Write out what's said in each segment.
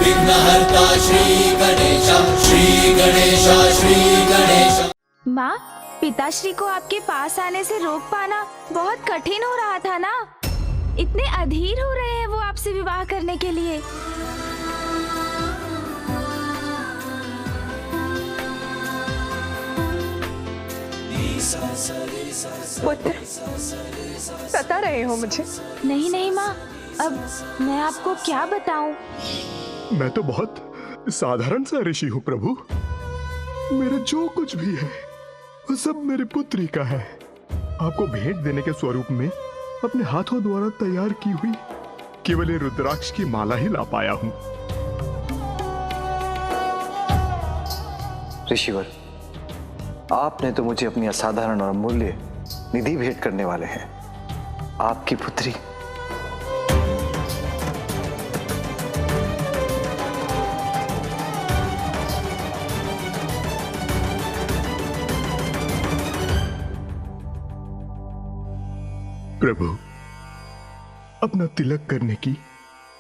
विघ्नहर्ता श्री गणेश, श्री गणेश, श्री गणेश। माँ, पिताश्री को आपके पास आने से रोक पाना बहुत कठिन हो रहा था ना। इतने अधीर हो रहे हैं वो आपसे विवाह करने के लिए। पुत्र, बता रहे हो मुझे? नहीं नहीं माँ, अब मैं आपको क्या बताऊं? मैं तो बहुत साधारण सा ऋषि हूँ प्रभु। मेरा जो कुछ भी है वो सब मेरे पुत्री का है। आपको भेंट देने के स्वरूप में अपने हाथों द्वारा तैयार की हुई केवल ये रुद्राक्ष की माला ही ला पाया हूँ। ऋषिवर, आपने तो मुझे अपनी असाधारण और अमूल्य निधि भेंट करने वाले हैं। आपकी पुत्री प्रभु, अपना तिलक करने की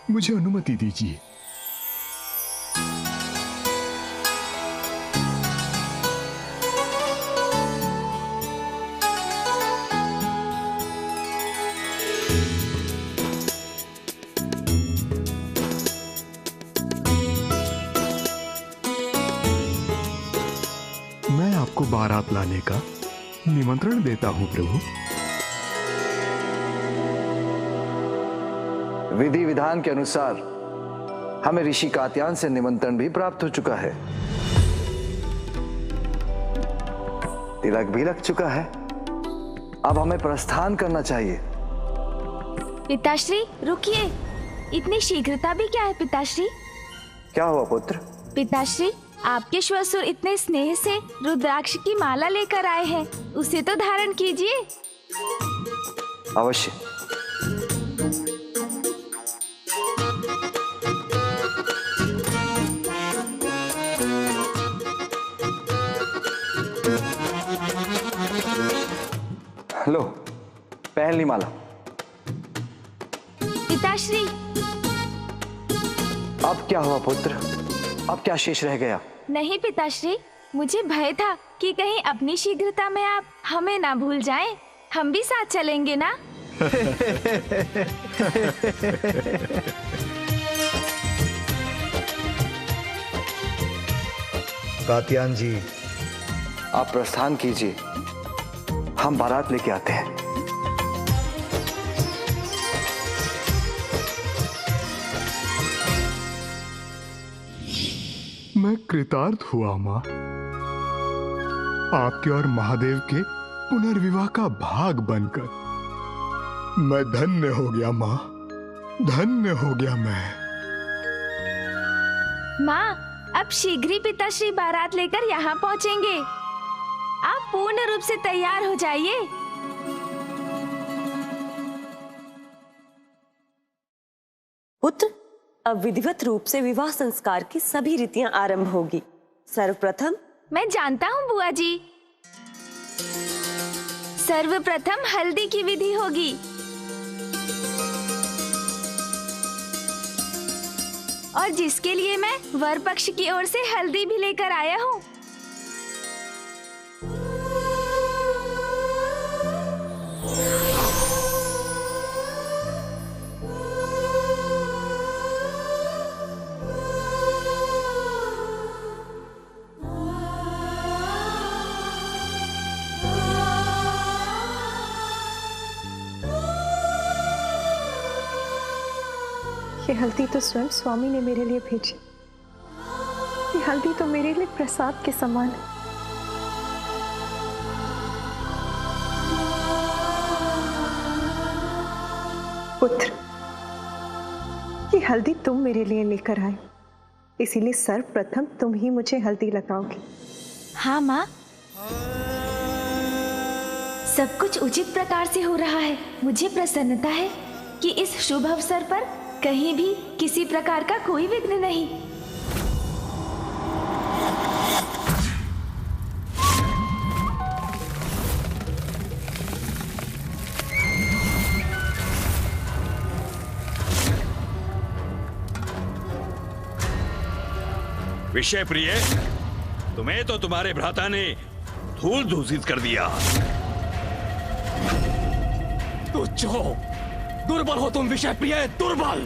मुझे अनुमति दीजिए। मैं आपको बारात लाने का निमंत्रण देता हूं प्रभु। विधि विधान के अनुसार हमें ऋषि कात्यायन से निमंत्रण भी प्राप्त हो चुका है। तिलक भी लग चुका है। अब हमें प्रस्थान करना चाहिए। पिताश्री रुकिए, इतनी शीघ्रता भी क्या है पिताश्री? क्या हुआ पुत्र? पिताश्री, आपके श्वशुर इतने स्नेह से रुद्राक्ष की माला लेकर आए हैं, उसे तो धारण कीजिए। अवश्य। लो, पहन ली माला। पिताश्री, अब क्या हुआ पुत्र? अब क्या शेष रह गया? नहीं पिताश्री, मुझे भय था कि कहीं अपनी शीघ्रता में आप हमें ना भूल जाएं। हम भी साथ चलेंगे ना? कात्यायन जी, आप प्रस्थान कीजिए, हम बारात लेके आते हैं। मैं कृतार्थ हुआ मां, आपके और महादेव के पुनर्विवाह का भाग बनकर। मैं धन्य हो गया मां, धन्य हो गया मैं। माँ, अब शीघ्र ही पिताश्री बारात लेकर यहाँ पहुँचेंगे। आप पूर्ण रूप से तैयार हो जाइए। पुत्र, अब विधिवत रूप से विवाह संस्कार की सभी रीतियां आरंभ होगी। सर्वप्रथम मैं जानता हूँ बुआ जी। सर्वप्रथम हल्दी की विधि होगी और जिसके लिए मैं वर पक्ष की ओर से हल्दी भी लेकर आया हूँ। ये हल्दी तो स्वयं स्वामी ने मेरे लिए भेजी। ये हल्दी तो मेरे लिए प्रसाद के समान है। पुत्र, ये हल्दी तुम मेरे लिए लेकर आए, इसीलिए सर्वप्रथम तुम ही मुझे हल्दी लगाओगी। हाँ माँ, सब कुछ उचित प्रकार से हो रहा है। मुझे प्रसन्नता है कि इस शुभ अवसर पर कहीं भी किसी प्रकार का कोई विघ्न नहीं। विषय प्रिय, तुम्हें तो तुम्हारे भ्राता ने धूल दूषित कर दिया। तुच्छ हो, दुर्बल हो तुम विषय प्रिय, दुर्बल।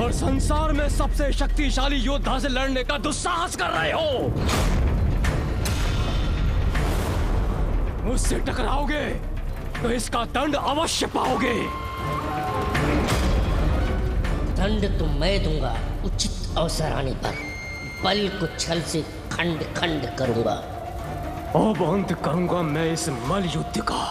और संसार में सबसे शक्तिशाली योद्धा से लड़ने का दुस्साहस कर रहे हो। मुझसे टकराओगे तो इसका दंड अवश्य पाओगे। दंड तो मैं दूंगा उचित अवसर आने पर। बल को छल से खंड खंड करूंगा। अब अंत करूंगा मैं इस मल युद्ध का।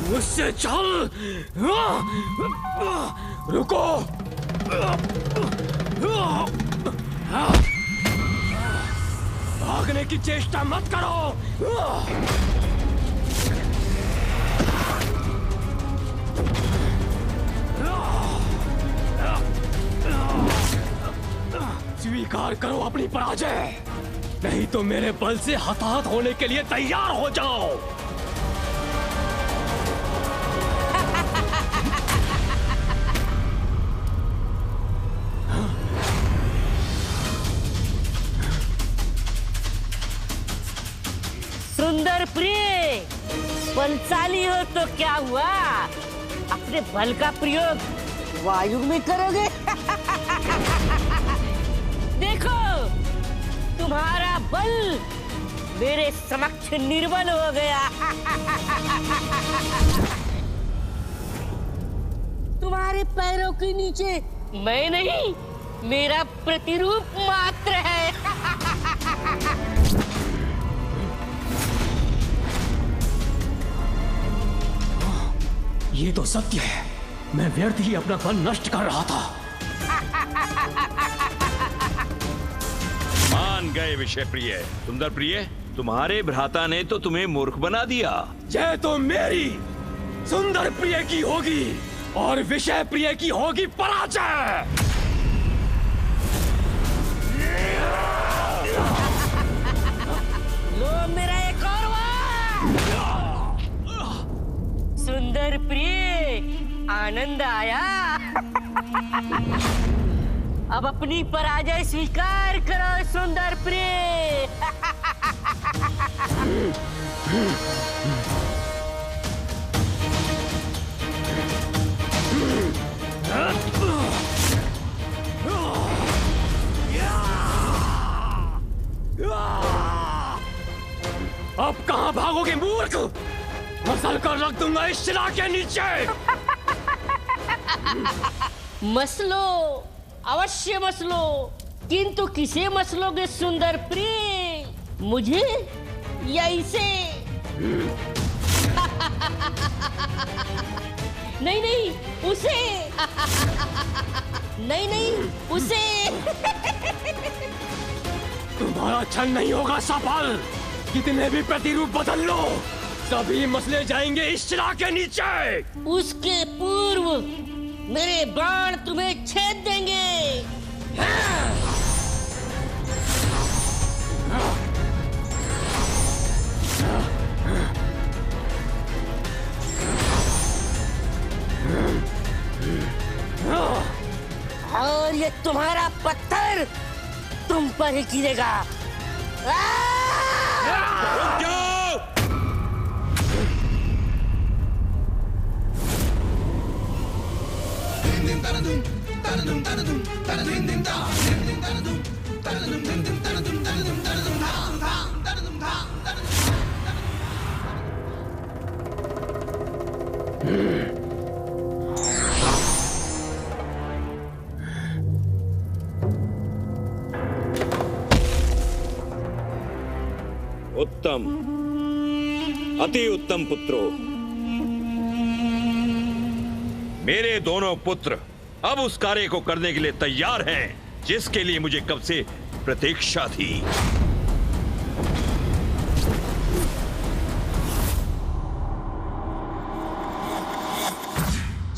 मुझसे चल। रुको। भागने की चेष्टा मत करो। स्वीकार करो अपनी पराजय, नहीं तो मेरे बल से हताहत होने के लिए तैयार हो जाओ। सुंदर प्रिय, बलशाली हो तो क्या हुआ, अपने बल का प्रयोग वायु में करोगे। देखो, तुम्हारा बल मेरे समक्ष निर्बल हो गया। तुम्हारे पैरों के नीचे मैं नहीं, मेरा प्रतिरूप मात्र है। ये तो सत्य है, मैं व्यर्थ ही अपना बल नष्ट कर रहा था। मान गए विषय प्रिय। सुंदर प्रिय, तुम्हारे भ्राता ने तो तुम्हें मूर्ख बना दिया। जय तो मेरी सुंदर प्रिय की होगी और विषय प्रिय की होगी पराजय। लो मेरा एक और वार। सुंदर प्रिय, आनंद आया। अब अपनी पराजय स्वीकार करो सुंदर प्रिय। अब कहां भागोगे मूर्ख, मसल कर रख दूंगा इस शिला के नीचे। मसलो, अवश्य मसलो, किंतु किसे मसलोगे सुंदर प्रिय, मुझे या इसे? नहीं नहीं, उसे। नहीं नहीं, उसे। तुम्हारा छल नहीं होगा सफल। कितने भी प्रतिरूप बदल लो, सभी मसले जाएंगे इस शिला के नीचे। उसके पूर्व मेरे बाण तुम्हें छेद देंगे। और ये तुम्हारा पत्थर तुम पर ही गिरेगा। रुक जाओ! उत्तम, अति उत्तम पुत्रों। मेरे दोनों पुत्र अब उस कार्य को करने के लिए तैयार हैं जिसके लिए मुझे कब से प्रतीक्षा थी।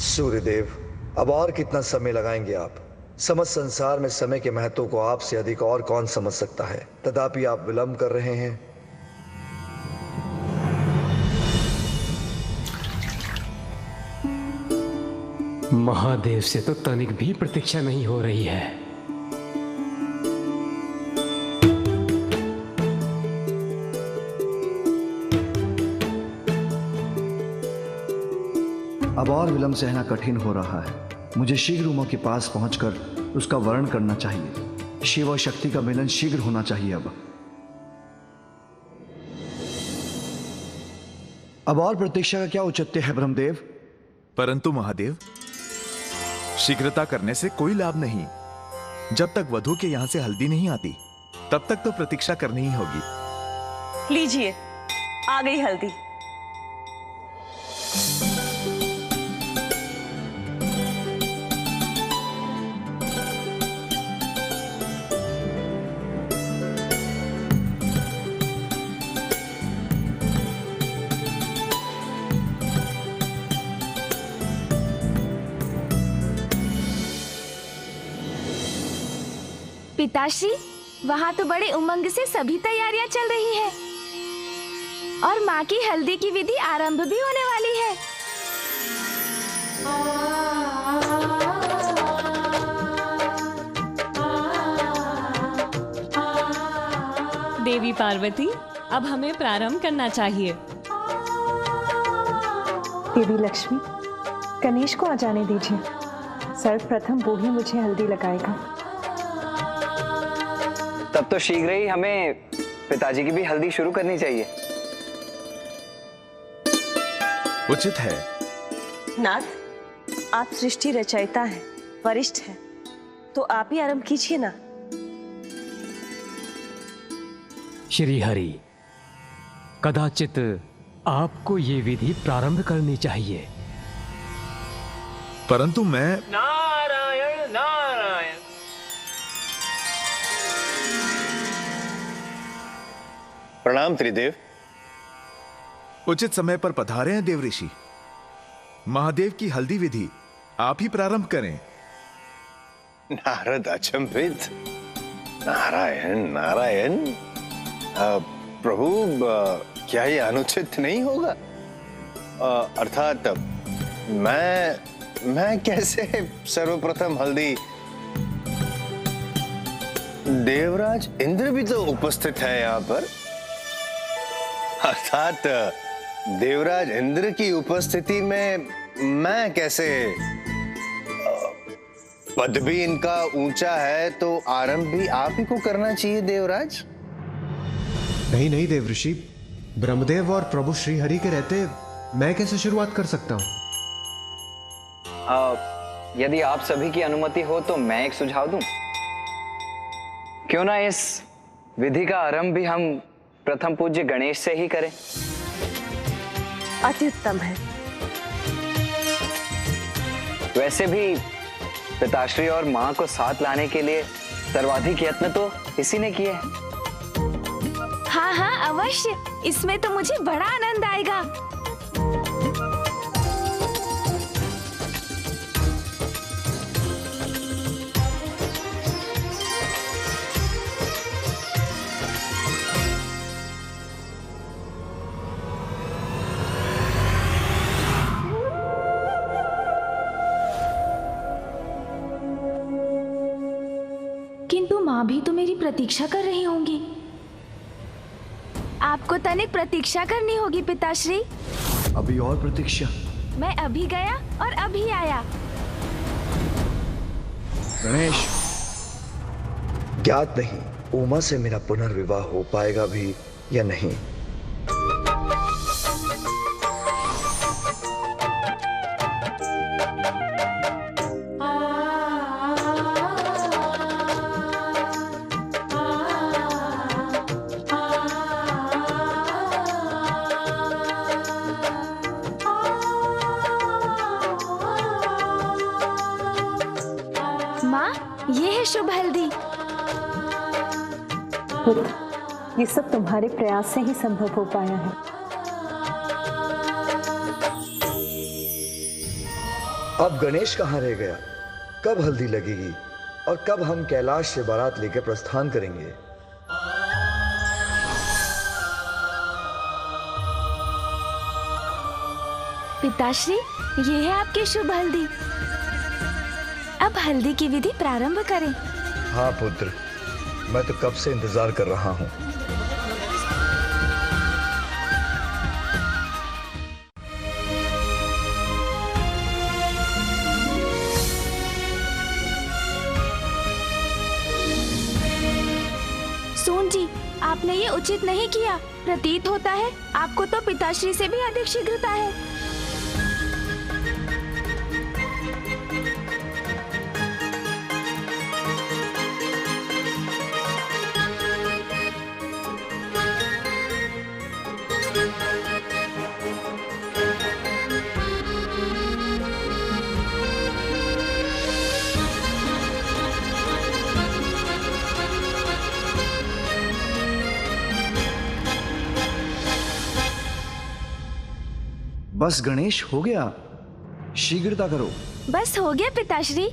सूर्यदेव, अब और कितना समय लगाएंगे आप? समस्त संसार में समय के महत्व को आपसे अधिक और कौन समझ सकता है, तथापि आप विलंब कर रहे हैं। महादेव से तो तनिक भी प्रतीक्षा नहीं हो रही है। अब और विलंब सहना कठिन हो रहा है। मुझे शीघ्र उमा के पास पहुंचकर उसका वर्णन करना चाहिए। शिव और शक्ति का मिलन शीघ्र होना चाहिए। अब और प्रतीक्षा का क्या औचित्य है ब्रह्मदेव? परंतु महादेव, शीघ्रता करने से कोई लाभ नहीं। जब तक वधू के यहां से हल्दी नहीं आती तब तक तो प्रतीक्षा करनी ही होगी। लीजिए, आ गई हल्दी। पिताश्री, वहाँ तो बड़े उमंग से सभी तैयारियां चल रही है और माँ की हल्दी की विधि आरंभ भी होने वाली है। देवी पार्वती, अब हमें प्रारंभ करना चाहिए। देवी लक्ष्मी, गणेश को आ जाने दीजिए। सर्वप्रथम वो ही मुझे हल्दी लगाएगा। तब तो शीघ्र ही हमें पिताजी की भी हल्दी शुरू करनी चाहिए। उचित है। नाथ, आप सृष्टि रचयिता हैं, वरिष्ठ हैं, तो आप ही आरंभ कीजिए ना। श्री हरि, कदाचित आपको ये विधि प्रारंभ करनी चाहिए। परंतु मैं नारायण नारायण। प्रणाम त्रिदेव। उचित समय पर पधारे हैं देव ऋषि। महादेव की हल्दी विधि आप ही प्रारंभ करें। नारद अचंभित। नारायण नारायण। प्रभु, क्या ये अनुचित नहीं होगा? अर्थात मैं कैसे सर्वप्रथम हल्दी? देवराज इंद्र भी तो उपस्थित है यहाँ पर। अर्थात देवराज इंद्र की उपस्थिति में मैं कैसे? पद भी इनका ऊंचा है तो आरंभ भी आप ही को करना चाहिए देवराज। नहीं नहीं देव ऋषि, ब्रह्मदेव और प्रभु श्री हरि के रहते मैं कैसे शुरुआत कर सकता हूं? यदि आप सभी की अनुमति हो तो मैं एक सुझाव दूं। क्यों ना इस विधि का आरंभ भी हम प्रथम पूज्य गणेश से ही करें। अति उत्तम है। वैसे भी पिताश्री और मां को साथ लाने के लिए सर्वाधिक यत्न तो इसी ने किए हैं। हाँ हाँ अवश्य, इसमें तो मुझे बड़ा आनंद आएगा। किंतु माँ भी तो मेरी प्रतीक्षा कर रही होंगी। आपको तनिक प्रतीक्षा करनी होगी पिताश्री। अभी और प्रतीक्षा? मैं अभी गया और अभी आया। गणेश, ज्ञात नहीं उमा से मेरा पुनर्विवाह हो पाएगा भी या नहीं। माँ, ये है शुभ शुभ हल्दी। पुत्र, ये सब तुम्हारे प्रयास से ही संभव हो पाया है। अब गणेश कहाँ रह गया? कब हल्दी लगेगी और कब हम कैलाश से बारात लेकर प्रस्थान करेंगे? पिताश्री, ये है आपकी शुभ हल्दी। अब हल्दी की विधि प्रारंभ करें। हाँ पुत्र, मैं तो कब से इंतजार कर रहा हूँ। सोन जी, आपने ये उचित नहीं किया। प्रतीत होता है आपको तो पिताश्री से भी अधिक शीघ्रता है। बस गणेश, हो गया, शीघ्रता करो। बस हो गया पिताश्री।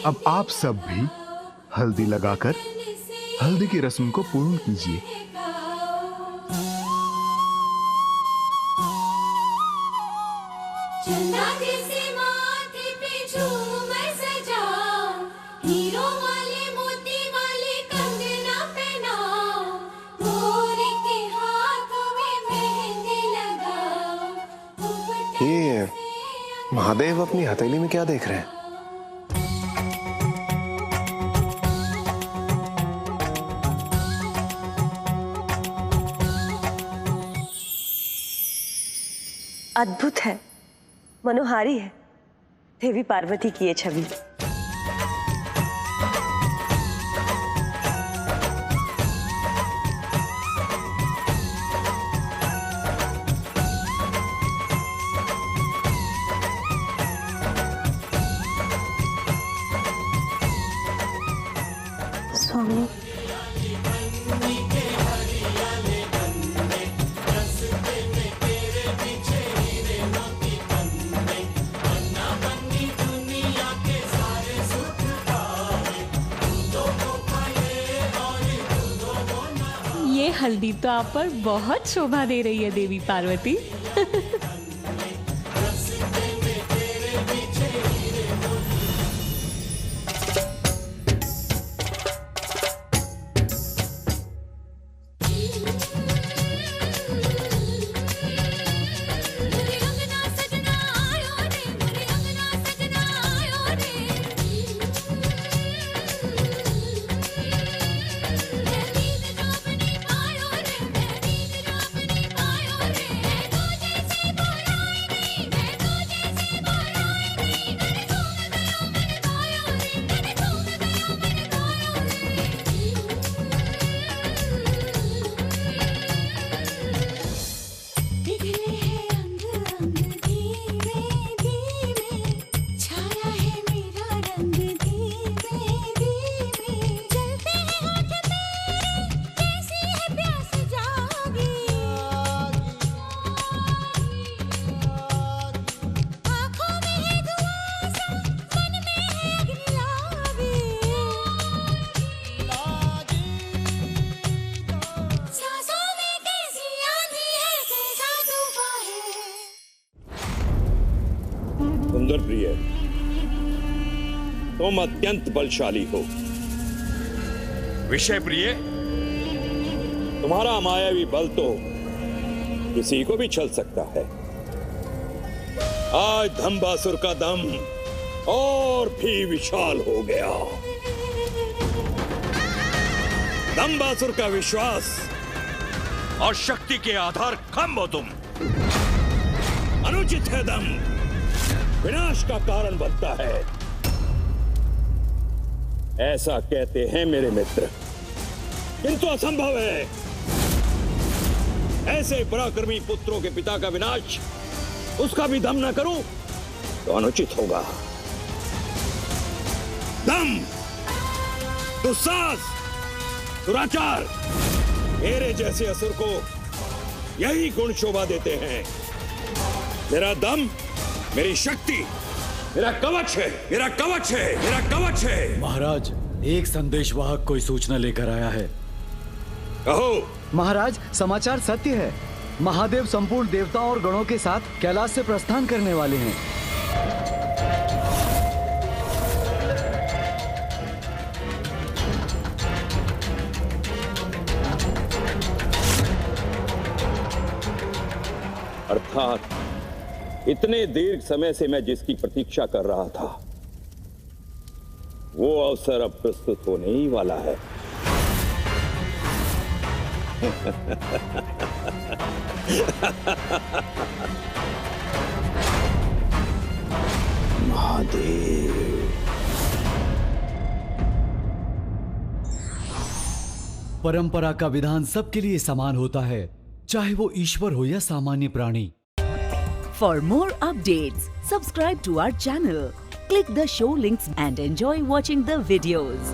अब आप सब भी हल्दी लगाकर हल्दी की रस्म को पूर्ण कीजिए। ये महादेव अपनी हथेली में क्या देख रहे हैं? अद्भुत है, मनोहारी है। देवी पार्वती की ये छवि। स्वामी, ये हल्दी तो आप पर बहुत शोभा दे रही है देवी पार्वती। सुंदर प्रिय, तुम अत्यंत बलशाली हो। विषय प्रिय, तुम्हारा मायावी बल तो किसी को भी छल सकता है। आज धम्बासुर का दम और भी विशाल हो गया। धम्बासुर का विश्वास और शक्ति के आधार खंभ हो तुम। अनुचित है दम, विनाश का कारण बनता है, ऐसा कहते हैं मेरे मित्र, किंतु असंभव है। ऐसे पराक्रमी पुत्रों के पिता का विनाश उसका भी दम न करूं तो अनुचित होगा। दम, दुस्साहस, दुराचार, मेरे जैसे असुर को यही गुण शोभा देते हैं। मेरा दम, मेरी शक्ति, मेरा कवच है, मेरा कवच है, मेरा कवच है। महाराज, एक संदेशवाहक कोई सूचना लेकर आया है। कहो। महाराज, समाचार सत्य है। महादेव संपूर्ण देवताओं और गणों के साथ कैलाश से प्रस्थान करने वाले हैं। अर्थात इतने दीर्घ समय से मैं जिसकी प्रतीक्षा कर रहा था, वो अवसर अब प्रस्तुत होने ही वाला है। महादेव। परंपरा का विधान सबके लिए समान होता है, चाहे वो ईश्वर हो या सामान्य प्राणी। For more updates, subscribe to our channel, click the show links and enjoy watching the videos.